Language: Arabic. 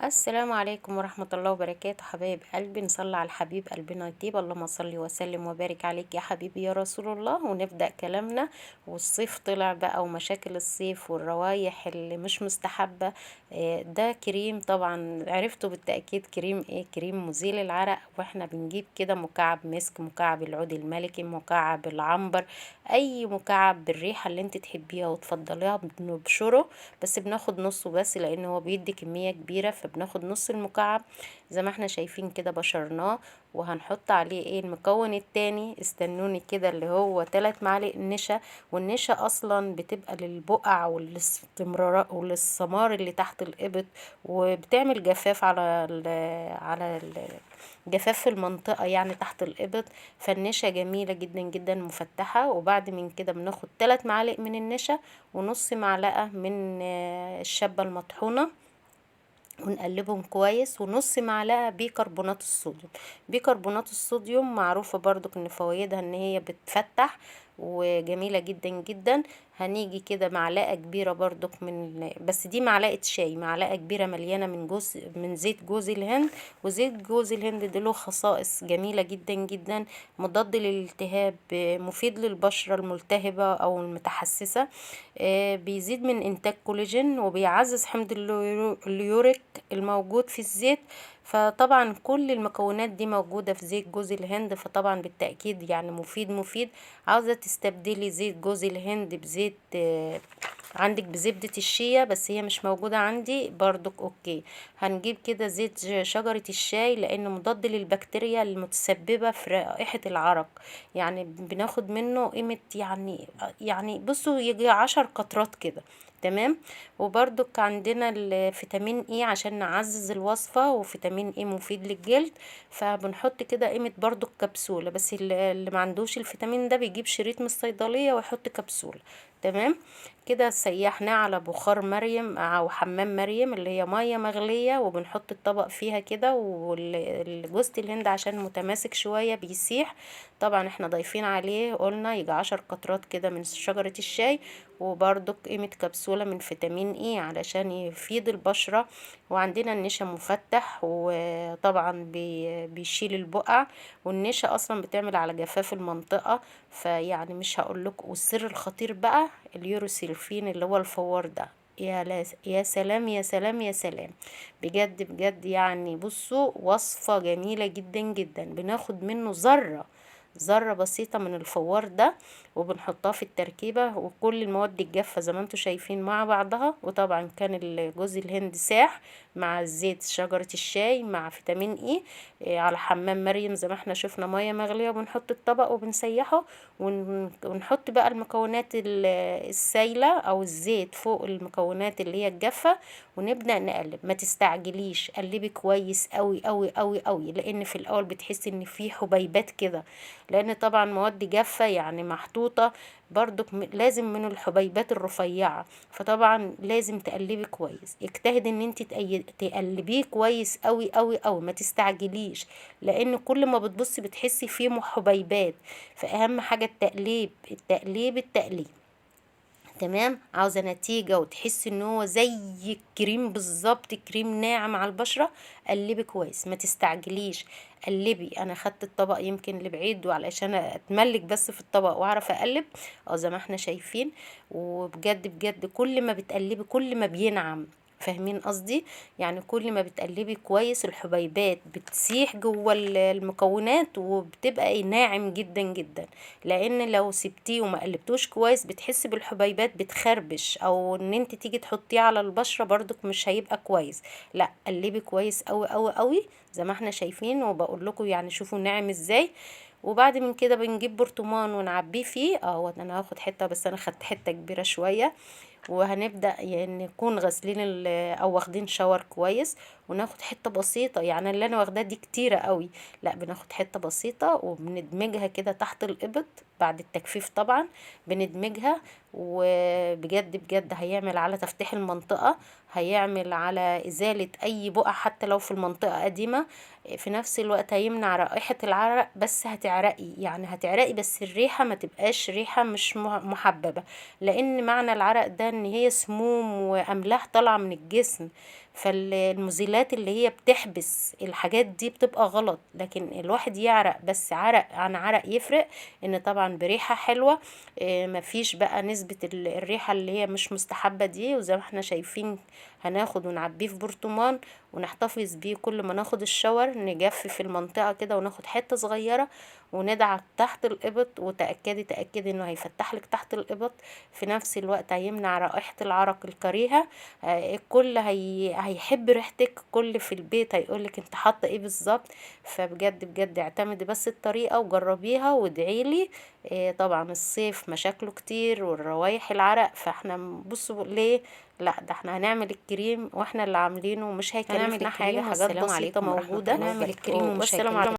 السلام عليكم ورحمة الله وبركاته. حبايب قلبي، نصلي على الحبيب قلبنا يطيب. اللهم صل وسلم وبارك عليك يا حبيبي يا رسول الله. ونبدأ كلامنا. والصيف طلع بقى ومشاكل الصيف والروايح اللي مش مستحبة. ده كريم طبعا عرفته بالتأكيد. كريم ايه؟ كريم مزيل العرق. واحنا بنجيب كده مكعب مسك، مكعب العود الملكي، مكعب العنبر، اي مكعب بالريحة اللي انت تحبيها وتفضليها بنبشره. بس بناخد نصه بس لان هو بيدي كمية كبيرة، فبناخد نص المكعب زي ما احنا شايفين كده بشرناه. وهنحط عليه ايه المكون التاني؟ استنوني كده، اللي هو 3 معالق نشا. والنشا اصلا بتبقى للبقع والاستمرار وللسمار اللي تحت الابط، وبتعمل جفاف جفاف في المنطقة يعني تحت الإبط. فالنشا جميلة جدا جدا مفتحة. وبعد من كده بناخد 3 معالق من النشا ونص معلقة من الشابة المطحونة، ونقلبهم كويس. ونص معلقة بيكربونات الصوديوم. بيكربونات الصوديوم معروفة برضو ان فوائدها ان هي بتفتح وجميلة جدا جدا. هنيجي كده معلقة كبيرة برضو بس دي معلقة شاي، معلقة كبيرة مليانة من زيت جوز الهند. وزيت جوز الهند ده له خصائص جميلة جدا جدا. مضاد للالتهاب، مفيد للبشرة الملتهبة او المتحسسة، بيزيد من انتاج كولاجين، وبيعزز حمض اليوريك الموجود في الزيت. فطبعا كل المكونات دي موجودة في زيت جوز الهند، فطبعا بالتأكيد يعني مفيد مفيد. عاوزة تستبدلي زيت جوز الهند بزيت عندك بزبدة الشيا، بس هي مش موجودة عندي برضك اوكي. هنجيب كده زيت شجرة الشاي لانه مضاد للبكتيريا المتسببة في رائحة العرق. يعني بناخد منه قيمة يعني بصوا يجي 10 قطرات كده. تمام. وبرضك عندنا الفيتامين اي عشان نعزز الوصفة، وفيتامين اي مفيد للجلد. فبنحط كده قيمة برضك كبسولة، بس اللي ما عندوش الفيتامين ده بيجيب شريط من الصيدلية ويحط كبسولة. تمام. كده سيحناه على بخار مريم او حمام مريم اللي هي مية مغلية، وبنحط الطبق فيها كده. والجوز الهند عشان متماسك شوية بيسيح. طبعا احنا ضايفين عليه قلنا يجي 10 قطرات كده من شجرة الشاي، وبرضك قيمة كبسولة من فيتامين اي علشان يفيد البشرة. وعندنا النشا مفتح، وطبعا بيشيل البقع. والنشا اصلا بتعمل على جفاف المنطقة. فيعني مش هقولك. والسر الخطير بقى اليوروسيلفين اللي هو الفوار ده. يا سلام يا سلام يا سلام. بجد بجد يعني بصوا وصفة جميلة جدا جدا. بناخد منه ذرة بسيطة من الفوار ده، وبنحطها في التركيبة، وكل المواد الجافة زي ما انتوا شايفين مع بعضها. وطبعا كان جوز الهند ساح مع زيت شجرة الشاي مع فيتامين اي، على حمام مريم زي ما احنا شفنا مية مغلية. وبنحط الطبق وبنسيحه، ونحط بقى المكونات السايلة او الزيت فوق المكونات اللي هي الجافة. ونبدأ نقلب. ما تستعجليش، قلبي كويس قوي قوي قوي قوي، لان في الاول بتحسي ان في حبيبات كده، لان طبعا مواد جافة يعني محطوطة برضك لازم من الحبيبات الرفيعة. فطبعا لازم تقلبي كويس. اجتهد ان انت تقلبيه كويس قوي قوي قوي، ما تستعجليش، لان كل ما بتبصي بتحسي فيه حبيبات. فاهم حاجة؟ التقليب التقليب التقليب. تمام. عاوزة نتيجة وتحسي ان هو زي الكريم بالظبط، كريم ناعم على البشرة. قلبي كويس، ما تستعجليش. قلبي. انا خدت الطبق يمكن لبعيد وعلشان اتملك بس في الطبق واعرف اقلب. اه زي ما احنا شايفين. وبجد بجد كل ما بتقلبي كل ما بينعم. فاهمين قصدي؟ يعني كل ما بتقلبي كويس الحبيبات بتسيح جوه المكونات، وبتبقى ناعم جدا جدا. لان لو سبتيه وما قلبتوش كويس بتحسي بالحبيبات بتخربش، او ان انت تيجي تحطيه على البشرة برضك مش هيبقى كويس. لا، قلبي كويس قوي قوي قوي زي ما احنا شايفين. وبقول لكم يعني شوفوا ناعم ازاي. وبعد من كده بنجيب برطمان ونعبيه فيه. انا هاخد حتة، بس انا خدت حتة كبيرة شوية. وهنبدأ يعني نكون غاسلين او واخدين شاور كويس. وناخد حتة بسيطة، يعني اللي انا واخداه دي كتيرة قوي. لا، بناخد حتة بسيطة وبندمجها كده تحت الإبط بعد التجفيف طبعا. بندمجها. وبجد بجد هيعمل على تفتيح المنطقة، هيعمل على إزالة أي بقع حتى لو في المنطقة قديمة. في نفس الوقت هيمنع رائحة العرق، بس هتعرقي يعني هتعرقي، بس الريحة ما تبقاش ريحة مش محببة. لان معنى العرق ده ان هي سموم واملاح طالعه من الجسم. فالمزيلات اللي هي بتحبس الحاجات دي بتبقى غلط، لكن الواحد يعرق بس عرق عن عرق يفرق، ان طبعا بريحة حلوة. مفيش بقى نسبة الريحة اللي هي مش مستحبة دي. وزي ما احنا شايفين هناخد ونعبيه في برطمان ونحتفظ بيه كل ما ناخد الشاور، نجفف المنطقة كده وناخد حتة صغيرة وندعك تحت الإبط، تأكدي انه هيفتح لك تحت الإبط، في نفس الوقت هيمنع رائحة العرق الكريهة. الكل هيحب ريحتك، كل في البيت هيقولك انت حاطة ايه بالظبط. فبجد بجد اعتمدي بس الطريقة وجربيها وادعيلي. طبعا الصيف مشاكله كتير والروايح العرق، فاحنا بصوا ليه، لا ده احنا هنعمل الكريم واحنا اللي عاملينه، ومش هيكلفنا حاجة، حاجات بسيطة موجودة. هنعمل الكريم ومش والسلام هيكلفنا عليكم.